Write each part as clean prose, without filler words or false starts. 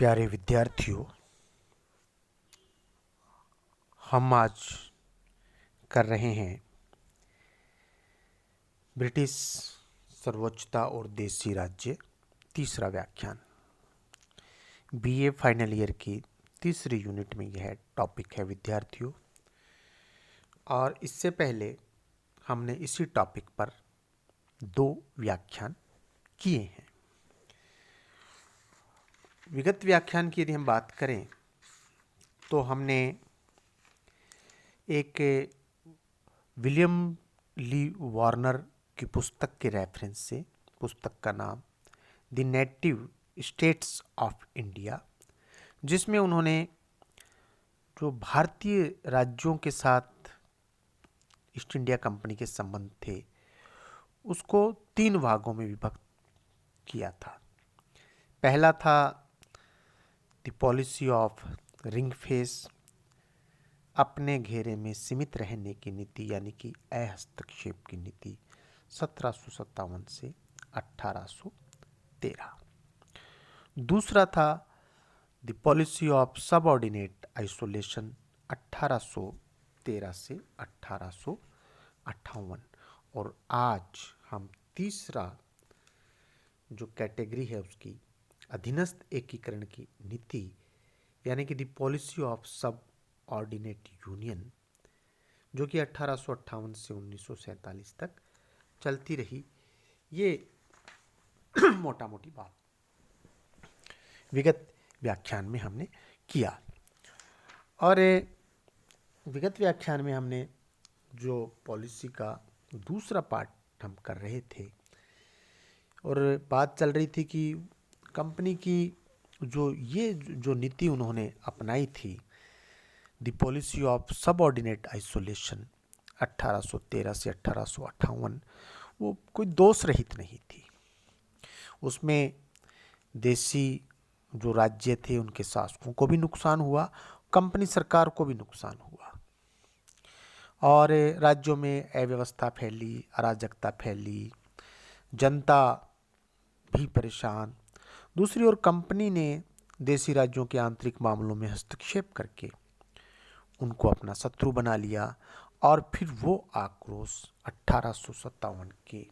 प्यारे विद्यार्थियों, हम आज कर रहे हैं ब्रिटिश सर्वोच्चता और देशी राज्य तीसरा व्याख्यान। बीए फाइनल ईयर की तीसरी यूनिट में यह टॉपिक है विद्यार्थियों। और इससे पहले हमने इसी टॉपिक पर 2 व्याख्यान किए हैं। विगत व्याख्यान की यदि हम बात करें तो हमने एक विलियम ली वार्नर की पुस्तक के रेफरेंस से, पुस्तक का नाम the native states of India, जिसमें उन्होंने जो भारतीय राज्यों के साथ ईस्ट इंडिया कंपनी के संबंध थे उसको 3 भागों में विभक्त किया था। पहला था the policy of ring face, अपने घेरे में सीमित रहने की नीति, यानी कि अहस्तक्षेप की नीति 1757 से 1813। दूसरा था the policy of subordinate isolation 1813 से 1858। और आज हम तीसरा जो कैटेगरी है उसकी अधीनस्थ एकीकरण की नीति, यानी कि द पॉलिसी ऑफ सब ऑर्डिनेट यूनियन, जो कि 1858 से 1947 तक चलती रही। ये मोटा मोटी बात विगत व्याख्यान में हमने किया। और विगत व्याख्यान में हमने जो पॉलिसी का दूसरा पार्ट हम कर रहे थे और बात चल रही थी कि कंपनी की जो नीति उन्होंने अपनाई थी, the policy of subordinate isolation 1813 से 1858, वो कोई दोष रहित नहीं थी। उसमें देशी जो राज्य थे उनके शासकों को भी नुकसान हुआ, कंपनी सरकार को भी नुकसान हुआ, और राज्यों में अव्यवस्था फैली, अराजकता फैली, जनता भी परेशान। दूसरी ओर कंपनी ने देशी राज्यों के आंतरिक मामलों में हस्तक्षेप करके उनको अपना शत्रु बना लिया, और फिर वो आक्रोश 1857 के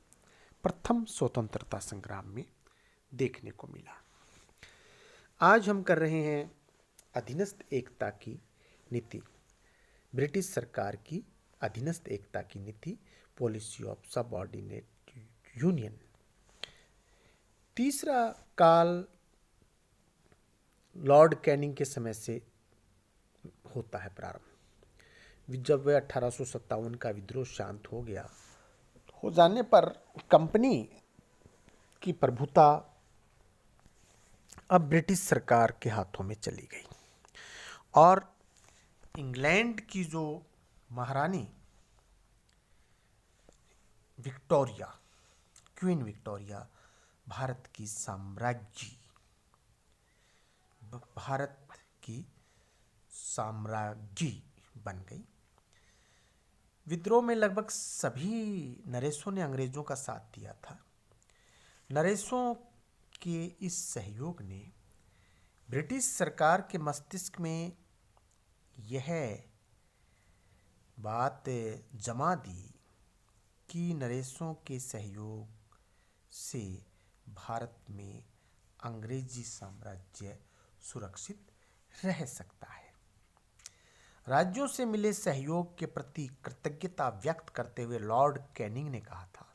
प्रथम स्वतंत्रता संग्राम में देखने को मिला। आज हम कर रहे हैं अधीनस्थ एकता की नीति, ब्रिटिश सरकार की अधीनस्थ एकता की नीति, पॉलिसी ऑफ सबऑर्डिनेट यूनियन। तीसरा काल लॉर्ड कैनिंग के समय से होता है प्रारंभ। जब वह 1857 का विद्रोह शांत हो जाने पर कंपनी की प्रभुता अब ब्रिटिश सरकार के हाथों में चली गई, और इंग्लैंड की जो महारानी विक्टोरिया, क्वीन विक्टोरिया, भारत की साम्राज्ञी बन गई। विद्रोह में लगभग सभी नरेशों ने अंग्रेजों का साथ दिया था। नरेशों के इस सहयोग ने ब्रिटिश सरकार के मस्तिष्क में यह बात जमा दी कि नरेशों के सहयोग से भारत में अंग्रेजी साम्राज्य सुरक्षित रह सकता है। राज्यों से मिले सहयोग के प्रति कृतज्ञता व्यक्त करते हुए लॉर्ड कैनिंग ने कहा था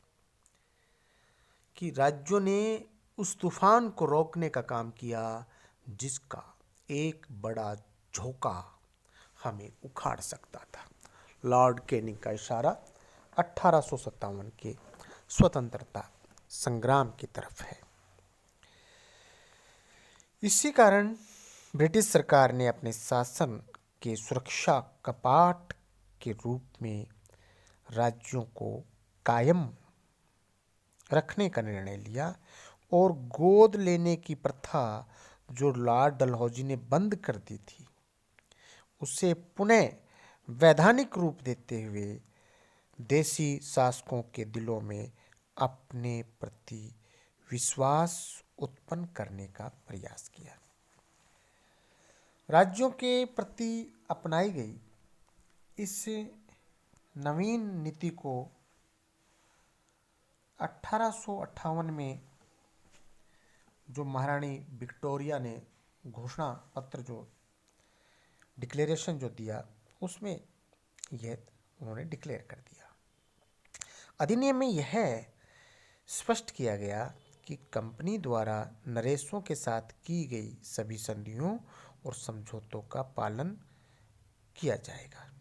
कि राज्यों ने उस तूफान को रोकने का काम किया जिसका एक बड़ा झोंका हमें उखाड़ सकता था। लॉर्ड कैनिंग का इशारा 1857 के स्वतंत्रता संग्राम की तरफ है। इसी कारण ब्रिटिश सरकार ने अपने शासन के सुरक्षा कपाट के रूप में राज्यों को कायम रखने का निर्णय लिया, और गोद लेने की प्रथा जो लॉर्ड डलहौजी ने बंद कर दी थी उसे पुनः वैधानिक रूप देते हुए देशी शासकों के दिलों में अपने प्रति विश्वास उत्पन्न करने का प्रयास किया। राज्यों के प्रति अपनाई गई इस नवीन नीति को 1858 में जो महारानी विक्टोरिया ने घोषणा पत्र जो डिक्लेरेशन जो दिया, उसमें यह उन्होंने डिक्लेयर कर दिया। अधिनियम में यह स्पष्ट किया गया कि कंपनी द्वारा नरेशों के साथ की गई सभी संधियों और समझौतों का पालन किया जाएगा।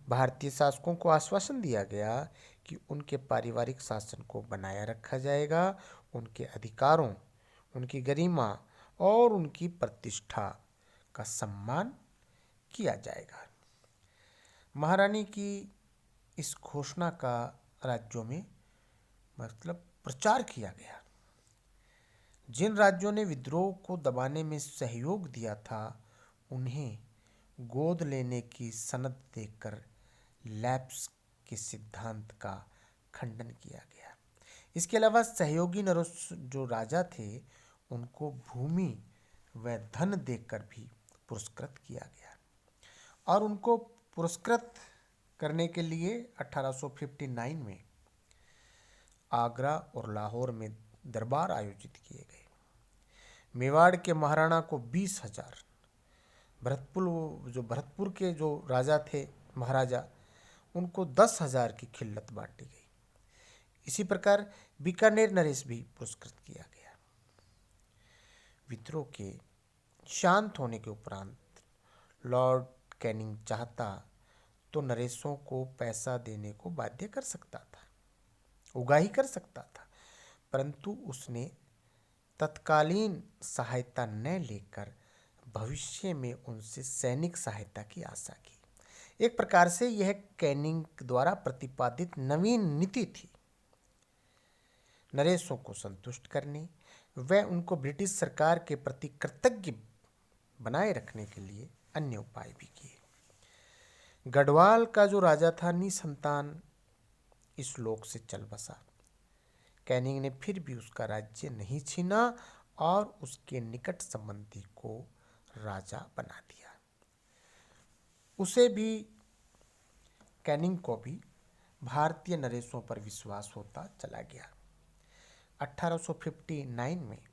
भारतीय शासकों को आश्वासन दिया गया कि उनके पारिवारिक शासन को बनाए रखा जाएगा, उनके अधिकारों, उनकी गरिमा और उनकी प्रतिष्ठा का सम्मान किया जाएगा। महारानी की इस घोषणा का राज्यों में प्रचार किया गया। जिन राज्यों ने विद्रोह को दबाने में सहयोग दिया था, उन्हें गोद लेने की सनद देकर लैप्स के सिद्धांत का खंडन किया गया। इसके अलावा सहयोगी नरेश जो राजा थे, उनको भूमि व धन देकर भी पुरस्कृत किया गया और उनको पुरस्कृत करने के लिए 1859 में आगरा और लाहौर में दरबार आयोजित किए गए। मेवाड़ के महाराणा को 20,000, भरतपुर के जो राजा थे महाराजा, उनको 10,000 की खिल्लत बांटी गई। इसी प्रकार बीकानेर नरेश भी पुरस्कृत किया गया। विद्रोह के शांत होने के उपरांत लॉर्ड कैनिंग चाहता तो नरेशों को पैसा देने को बाध्य कर सकता था, उगाही कर सकता था, परंतु उसने तत्कालीन सहायता न लेकर भविष्य में उनसे सैनिक सहायता की आशा की। एक प्रकार से यह कैनिंग द्वारा प्रतिपादित नवीन नीति थी। नरेशों को संतुष्ट करने व उनको ब्रिटिश सरकार के प्रति कृतज्ञ बनाए रखने के लिए अन्य उपाय भी किए। गढ़वाल का जो राजा था निसंतान इस लोक से चल बसा। कैनिंग ने फिर भी उसका राज्य नहीं छीना और उसके निकट संबंधी को राजा बना दिया। उसे भी, कैनिंग को भी भारतीय नरेशों पर विश्वास होता चला गया। 1859 में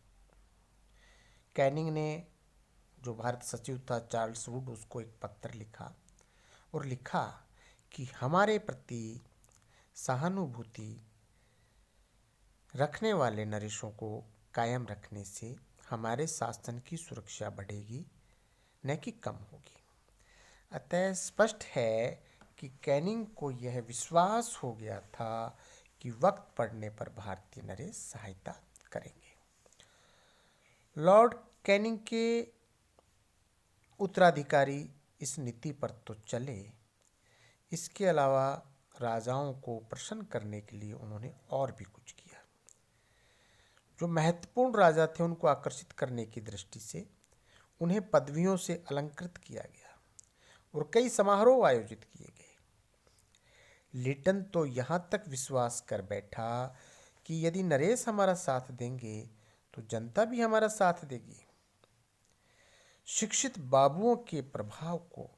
कैनिंग ने, जो भारत सचिव था चार्ल्स वुड, उसको एक पत्र लिखा और लिखा कि हमारे प्रति सहानुभूति रखने वाले नरेशों को कायम रखने से हमारे शासन की सुरक्षा बढ़ेगी, न कि कम होगी। अतः स्पष्ट है कि कैनिंग को यह विश्वास हो गया था कि वक्त पड़ने पर भारतीय नरेश सहायता करेंगे। लॉर्ड कैनिंग के उत्तराधिकारी इस नीति पर तो चले, इसके अलावा राजाओं को प्रसन्न करने के लिए उन्होंने और भी कुछ किया। जो महत्वपूर्ण राजा थे उनको आकर्षित करने की दृष्टि से उन्हें पदवियों से अलंकृत किया गया और कई समारोह आयोजित किए गए। लिटन तो यहाँ तक विश्वास कर बैठा कि यदि नरेश हमारा साथ देंगे तो जनता भी हमारा साथ देगी। शिक्षित बाबुओं के प्रभाव को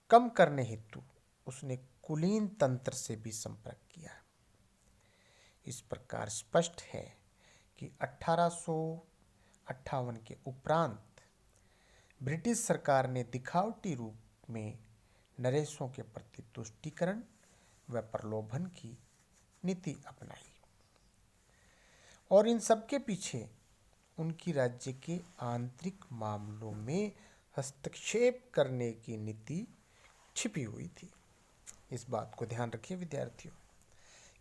कम करने हेतु उसने कुलीन तंत्र से भी संपर्क किया। इस प्रकार स्पष्ट है कि 1858 के उपरांत ब्रिटिश सरकार ने दिखावटी रूप में नरेशों के प्रति तुष्टीकरण व प्रलोभन की नीति अपनाई और इन सब के पीछे उनकी राज्य के आंतरिक मामलों में हस्तक्षेप करने की नीति छिपी हुई थी। इस बात को ध्यान रखिए विद्यार्थियों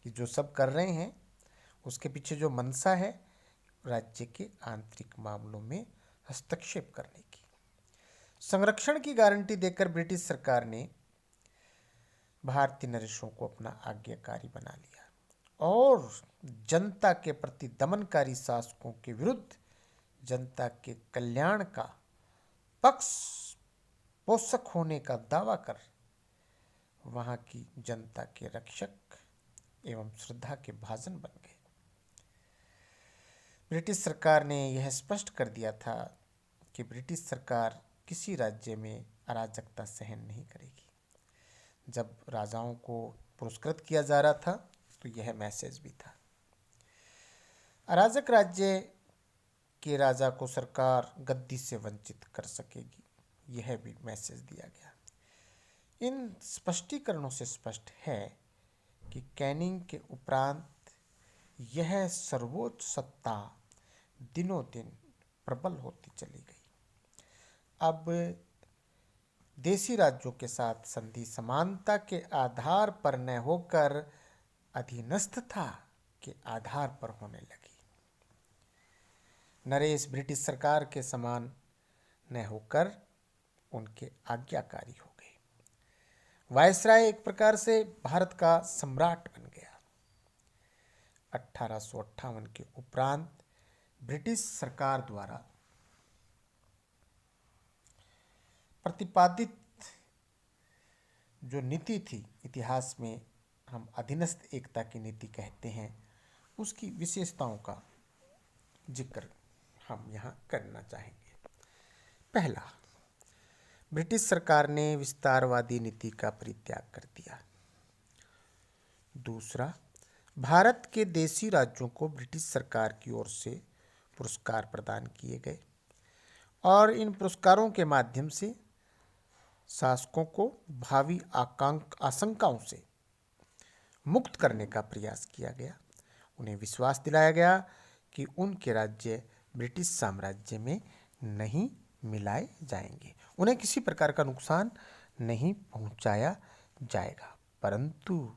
कि जो सब कर रहे हैं उसके पीछे जो मंशा है राज्य के आंतरिक मामलों में हस्तक्षेप करने की। संरक्षण की गारंटी देकर ब्रिटिश सरकार ने भारतीय नरेशों को अपना आज्ञाकारी बना लिया और जनता के प्रति दमनकारी शासकों के विरुद्ध जनता के कल्याण का पक्ष पोषक होने का दावा कर वहां की जनता के रक्षक एवं श्रद्धा के भाजन बन गए। ब्रिटिश सरकार ने यह स्पष्ट कर दिया था कि ब्रिटिश सरकार किसी राज्य में अराजकता सहन नहीं करेगी। जब राजाओं को पुरस्कृत किया जा रहा था तो यह मैसेज भी था। अराजक राज्य के राजा को सरकार गद्दी से वंचित कर सकेगी, यह भी मैसेज दिया गया। इन स्पष्टीकरणों से स्पष्ट है कि कैनिंग के उपरांत यह सर्वोच्च सत्ता दिनों दिन प्रबल होती चली गई। अब देशी राज्यों के साथ संधि समानता के आधार पर न होकर अधीनस्थता के आधार पर होने लगी। नरेश ब्रिटिश सरकार के समान न होकर उनके आज्ञाकारी हो गए। वायसराय एक प्रकार से भारत का सम्राट बन गया। 1858 के उपरांत ब्रिटिश सरकार द्वारा प्रतिपादित जो नीति थी, इतिहास में हम अधीनस्थ एकता की नीति कहते हैं, उसकी विशेषताओं का जिक्र हम यहाँ करना चाहेंगे। पहला, ब्रिटिश सरकार ने विस्तारवादी नीति का परित्याग कर दिया। दूसरा, भारत के देशी राज्यों को ब्रिटिश सरकार की ओर से पुरस्कार प्रदान किए गए और इन पुरस्कारों के माध्यम से शासकों को भावी आशंकाओं से मुक्त करने का प्रयास किया गया। उन्हें विश्वास दिलाया गया कि उनके राज्य ब्रिटिश साम्राज्य में नहीं मिलाए जाएंगे, उन्हें किसी प्रकार का नुकसान नहीं पहुंचाया जाएगा। परंतु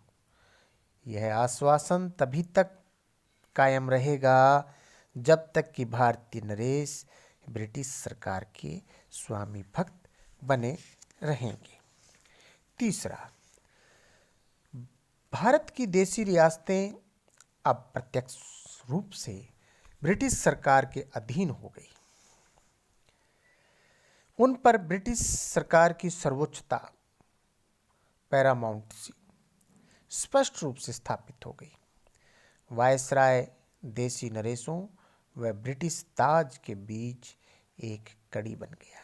यह आश्वासन तभी तक कायम रहेगा जब तक कि भारतीय नरेश ब्रिटिश सरकार के स्वामी भक्त बने रहेंगे। तीसरा, भारत की देशी रियासतें अब प्रत्यक्ष रूप से ब्रिटिश सरकार के अधीन हो गई। उन पर ब्रिटिश सरकार की सर्वोच्चता, पैरामाउंटेसी, स्पष्ट रूप से स्थापित हो गई। वायसराय देशी नरेशों व ब्रिटिश ताज के बीच एक कड़ी बन गया।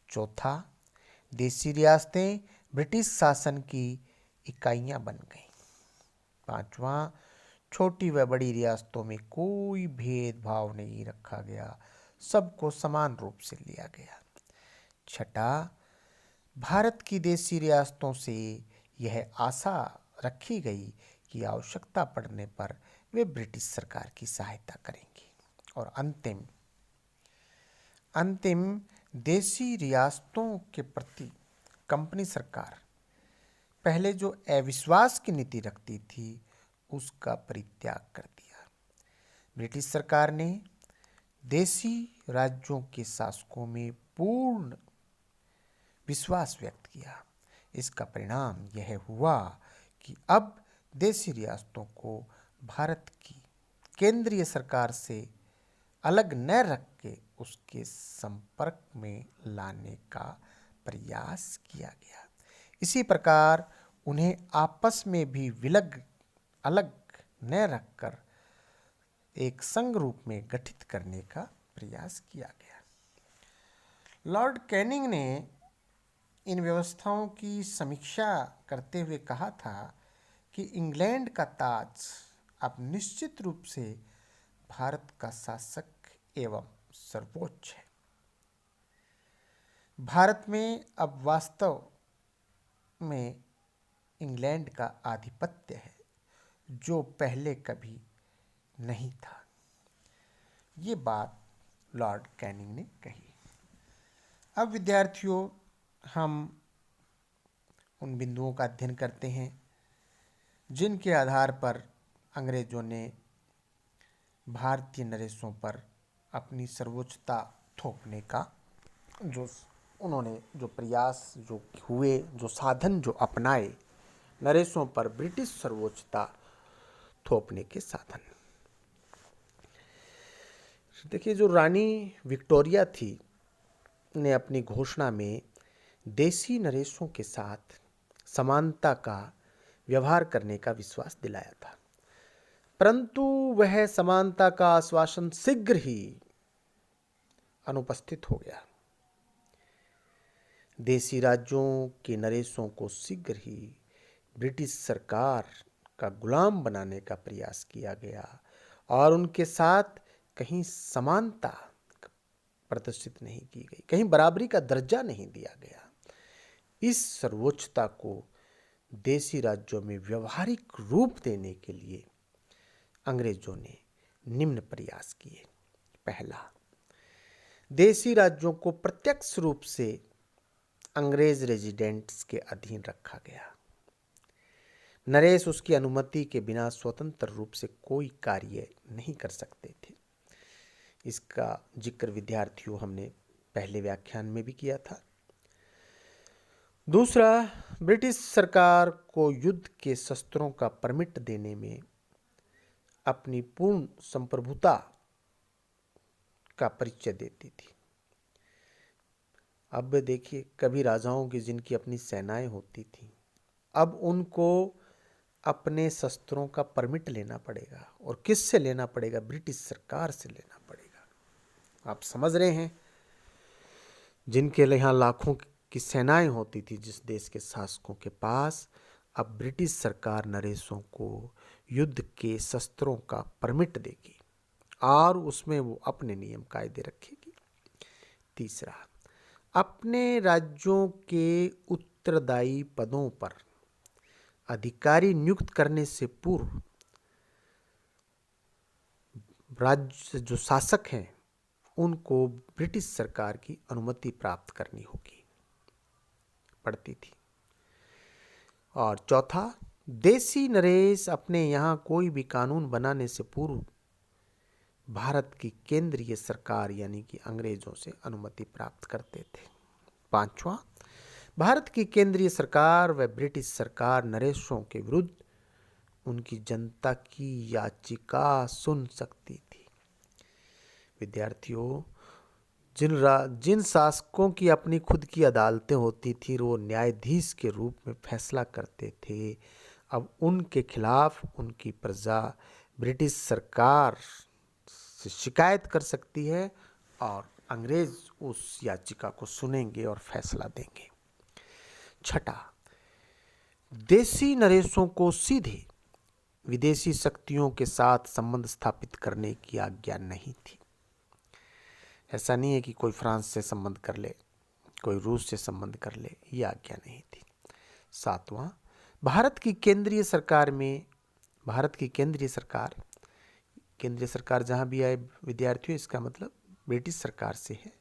चौथा, देशी रियासतें ब्रिटिश शासन की इकाइयां बन गईं। पांचवा, छोटी व बड़ी रियासतों में कोई भेदभाव नहीं रखा गया, सबको समान रूप से लिया गया। छठा, भारत की देशी रियासतों से यह आशा रखी गई कि आवश्यकता पड़ने पर वे ब्रिटिश सरकार की सहायता करेंगे। और अंतिम देशी रियासतों के प्रति कंपनी सरकार पहले जो अविश्वास की नीति रखती थी उसका परित्याग कर दिया। ब्रिटिश सरकार ने देशी राज्यों के शासकों में पूर्ण विश्वास व्यक्त किया। इसका परिणाम यह हुआ कि अब देशी रियासतों को भारत की केंद्रीय सरकार से अलग न रख के उसके संपर्क में लाने का प्रयास किया गया। इसी प्रकार उन्हें आपस में भी अलग न रखकर एक संघ रूप में गठित करने का प्रयास किया गया। लॉर्ड कैनिंग ने इन व्यवस्थाओं की समीक्षा करते हुए कहा था कि इंग्लैंड का ताज अब निश्चित रूप से भारत का शासक एवं सर्वोच्च है। भारत में अब वास्तव में इंग्लैंड का आधिपत्य है, जो पहले कभी नहीं था। ये बात लॉर्ड कैनिंग ने कही। अब विद्यार्थियों, हम उन बिंदुओं का अध्ययन करते हैं जिनके आधार पर अंग्रेजों ने भारतीय नरेशों पर अपनी सर्वोच्चता थोपने का उन्होंने जो प्रयास जो हुए, जो साधन जो अपनाए, नरेशों पर ब्रिटिश सर्वोच्चता थोपने के साधन। देखिए, जो रानी विक्टोरिया थी ने अपनी घोषणा में देशी नरेशों के साथ समानता का व्यवहार करने का विश्वास दिलाया था, परंतु वह समानता का आश्वासन शीघ्र ही अनुपस्थित हो गया। देशी राज्यों के नरेशों को शीघ्र ही ब्रिटिश सरकार का गुलाम बनाने का प्रयास किया गया और उनके साथ कहीं समानता प्रदर्शित नहीं की गई, कहीं बराबरी का दर्जा नहीं दिया गया। इस सर्वोच्चता को देशी राज्यों में व्यवहारिक रूप देने के लिए अंग्रेजों ने निम्न प्रयास किए। पहला, देशी राज्यों को प्रत्यक्ष रूप से अंग्रेज रेजिडेंट्स के अधीन रखा गया। नरेश उसकी अनुमति के बिना स्वतंत्र रूप से कोई कार्य नहीं कर सकते थे। इसका जिक्र विद्यार्थियों हमने पहले व्याख्यान में भी किया था। दूसरा, ब्रिटिश सरकार को युद्ध के शस्त्रों का परमिट देने में अपनी पूर्ण संप्रभुता का परिचय देती थी। अब देखिए, कभी राजाओं की जिनकी अपनी सेनाएं होती थी, अब उनको अपने शस्त्रों का परमिट लेना पड़ेगा। और किससे लेना पड़ेगा? ब्रिटिश सरकार से लेना पड़ेगा। आप समझ रहे हैं, जिनके यहाँ लाखों की सेनाएं होती थी जिस देश के शासकों के पास, अब ब्रिटिश सरकार नरेशों को युद्ध के शस्त्रों का परमिट देगी और उसमें वो अपने नियम कायदे रखेगी। तीसरा, अपने राज्यों के उत्तरदायी पदों पर अधिकारी नियुक्त करने से पूर्व राज्य जो शासक हैं उनको ब्रिटिश सरकार की अनुमति प्राप्त करनी होगी पड़ती थी। और चौथा, देशी नरेश अपने यहाँ कोई भी कानून बनाने से पूर्व भारत की केंद्रीय सरकार यानी कि अंग्रेजों से अनुमति प्राप्त करते थे। पांचवा, भारत की केंद्रीय सरकार व ब्रिटिश सरकार नरेशों के विरुद्ध उनकी जनता की याचिका सुन सकती थी। विद्यार्थियों, जिन शासकों की अपनी खुद की अदालतें होती थी, वो न्यायाधीश के रूप में फैसला करते थे। अब उनके खिलाफ उनकी प्रजा ब्रिटिश सरकार से शिकायत कर सकती है और अंग्रेज उस याचिका को सुनेंगे और फैसला देंगे। छठा, देशी नरेशों को सीधे विदेशी शक्तियों के साथ संबंध स्थापित करने की आज्ञा नहीं थी। ऐसा नहीं है कि कोई फ्रांस से संबंध कर ले, कोई रूस से संबंध कर ले, ये आज्ञा नहीं थी। सातवां, भारत की केंद्रीय सरकार जहां भी आए विद्यार्थियों, इसका मतलब ब्रिटिश सरकार से है।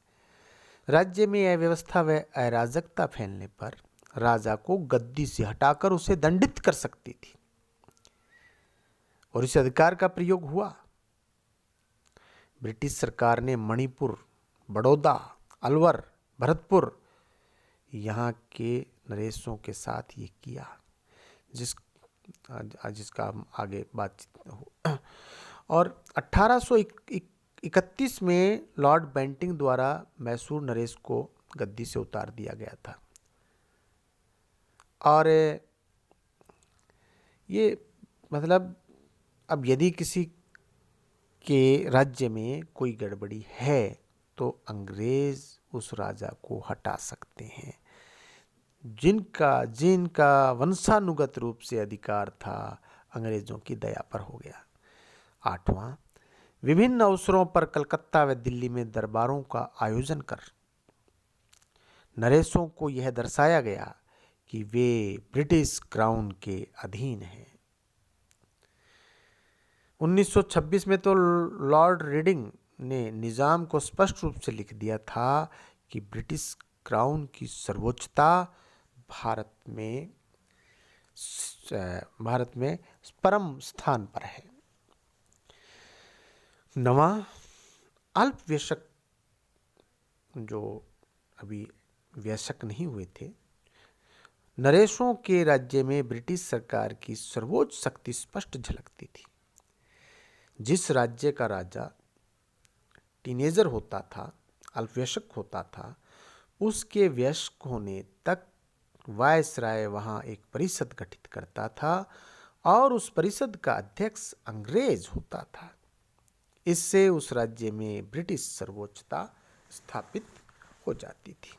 राज्य में अव्यवस्था व अराजकता फैलने पर राजा को गद्दी से हटाकर उसे दंडित कर सकती थी और इस अधिकार का प्रयोग हुआ। ब्रिटिश सरकार ने मणिपुर, बड़ौदा, अलवर, भरतपुर यहाँ के नरेशों के साथ ये किया, जिसका हम आगे बातचीत हो। और 1831 में लॉर्ड बेंटिंग द्वारा मैसूर नरेश को गद्दी से उतार दिया गया था। और ये मतलब अब यदि किसी के राज्य में कोई गड़बड़ी है तो अंग्रेज उस राजा को हटा सकते हैं, जिनका वंशानुगत रूप से अधिकार था अंग्रेजों की दया पर हो गया। आठवां, विभिन्न अवसरों पर कलकत्ता व दिल्ली में दरबारों का आयोजन कर नरेशों को यह दर्शाया गया कि वे ब्रिटिश क्राउन के अधीन हैं। 1926 में तो लॉर्ड रीडिंग ने निजाम को स्पष्ट रूप से लिख दिया था कि ब्रिटिश क्राउन की सर्वोच्चता भारत में परम स्थान पर है। नवा, अल्प वयस्क जो अभी वयस्क नहीं हुए थे, नरेशों के राज्य में ब्रिटिश सरकार की सर्वोच्च शक्ति स्पष्ट झलकती थी। जिस राज्य का राजा टीनेजर होता था, अल्पवयस्क होता था, उसके वयस्क होने तक वायसराय वहाँ एक परिषद गठित करता था और उस परिषद का अध्यक्ष अंग्रेज होता था। इससे उस राज्य में ब्रिटिश सर्वोच्चता स्थापित हो जाती थी।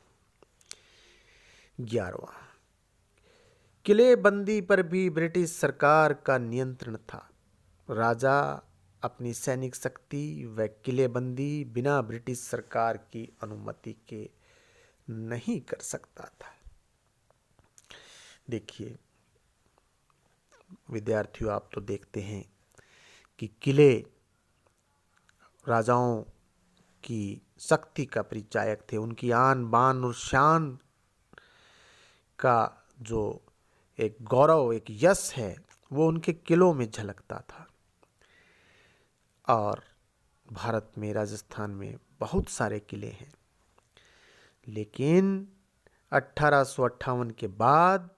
11वां, किलेबंदी पर भी ब्रिटिश सरकार का नियंत्रण था। राजा अपनी सैनिक शक्ति व किलेबंदी बिना ब्रिटिश सरकार की अनुमति के नहीं कर सकता था। देखिए विद्यार्थियों, आप तो देखते हैं कि किले राजाओं की शक्ति का परिचायक थे। उनकी आन बान और शान का जो एक गौरव, एक यश है, वो उनके किलों में झलकता था। और भारत में, राजस्थान में बहुत सारे किले हैं, लेकिन 1858 के बाद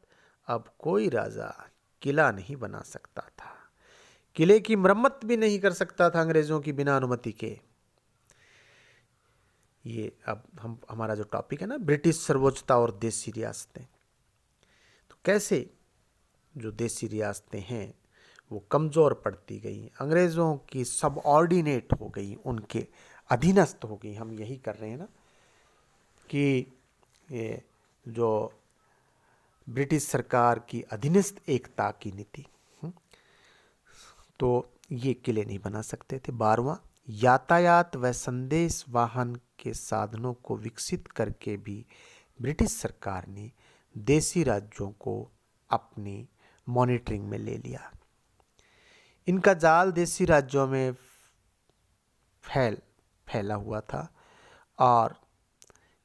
अब कोई राजा किला नहीं बना सकता था, किले की मरम्मत भी नहीं कर सकता था अंग्रेजों की बिना अनुमति के। ये अब हमारा जो टॉपिक है ना, ब्रिटिश सर्वोच्चता और देसी रियासतें, तो कैसे जो देसी रियासतें हैं वो कमज़ोर पड़ती गई, अंग्रेज़ों की सबऑर्डिनेट हो गई, उनके अधीनस्थ हो गई। हम यही कर रहे हैं ना कि ये जो ब्रिटिश सरकार की अधीनस्थ एकता की नीति, तो ये किले नहीं बना सकते थे। 12वां, यातायात व संदेश वाहन के साधनों को विकसित करके भी ब्रिटिश सरकार ने देसी राज्यों को अपनी मॉनिटरिंग में ले लिया। इनका जाल देसी राज्यों में फैला हुआ था और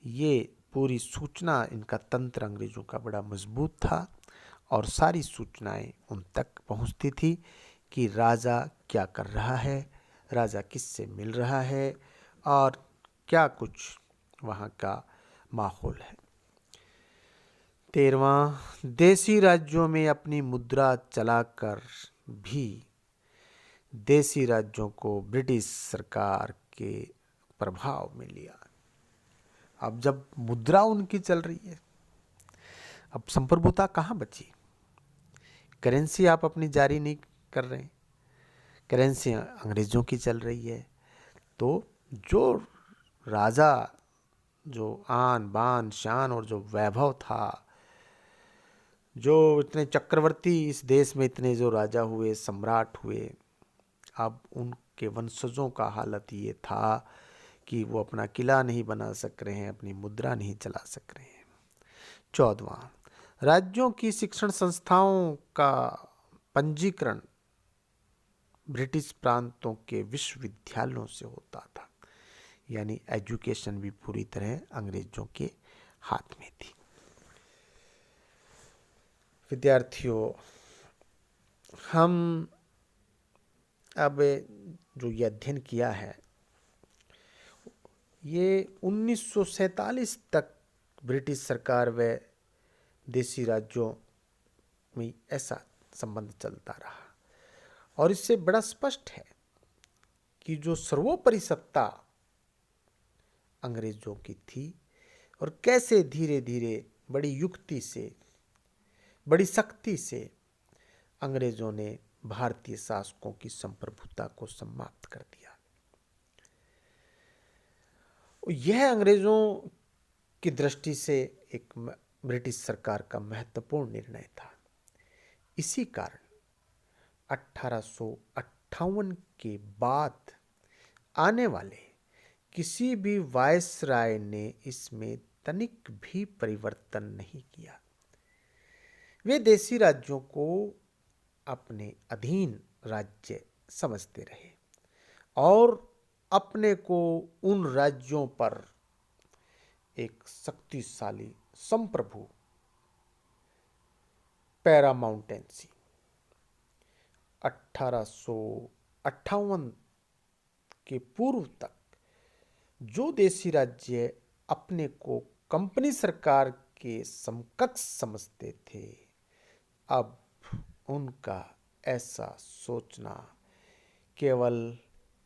ये पूरी सूचना, इनका तंत्र अंग्रेजों का बड़ा मजबूत था और सारी सूचनाएं उन तक पहुंचती थी कि राजा क्या कर रहा है, राजा किससे मिल रहा है और क्या कुछ वहाँ का माहौल है। 13वां, देसी राज्यों में अपनी मुद्रा चलाकर भी देसी राज्यों को ब्रिटिश सरकार के प्रभाव में लिया। अब जब मुद्रा उनकी चल रही है, अब संप्रभुता कहाँ बची? करेंसी आप अपनी जारी नहीं कर रहे, करेंसी अंग्रेजों की चल रही है। तो जो राजा, जो आन बान शान और जो वैभव था, जो इतने चक्रवर्ती इस देश में, इतने जो राजा हुए, सम्राट हुए, अब उनके वंशजों का हालत ये था कि वो अपना किला नहीं बना सक रहे हैं, अपनी मुद्रा नहीं चला सक रहे हैं। 14वां, राज्यों की शिक्षण संस्थाओं का पंजीकरण ब्रिटिश प्रांतों के विश्वविद्यालयों से होता था, यानी एजुकेशन भी पूरी तरह अंग्रेजों के हाथ में थी। विद्यार्थियों, हम अब जो ये अध्ययन किया है, ये 1947 तक ब्रिटिश सरकार व देसी राज्यों में ऐसा संबंध चलता रहा और इससे बड़ा स्पष्ट है कि जो सर्वोपरि सत्ता अंग्रेजों की थी और कैसे धीरे धीरे बड़ी युक्ति से, बड़ी सख्ती से अंग्रेजों ने भारतीय शासकों की संप्रभुता को समाप्त कर दिया। यह अंग्रेजों की दृष्टि से एक ब्रिटिश सरकार का महत्वपूर्ण निर्णय था। इसी कारण 1858 के बाद आने वाले किसी भी वायसराय ने इसमें तनिक भी परिवर्तन नहीं किया। वे देसी राज्यों को अपने अधीन राज्य समझते रहे और अपने को उन राज्यों पर एक शक्तिशाली संप्रभु, पैरामाउंटेंसी, 1858 के पूर्व तक जो देसी राज्य अपने को कंपनी सरकार के समकक्ष समझते थे, अब उनका ऐसा सोचना केवल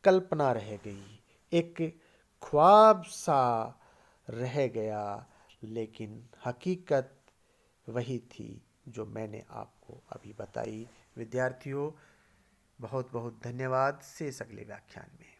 कल्पना रह गई, एक ख्वाब सा रह गया, लेकिन हकीकत वही थी जो मैंने आपको अभी बताई। विद्यार्थियों, बहुत बहुत धन्यवाद। शेष अगले व्याख्यान में।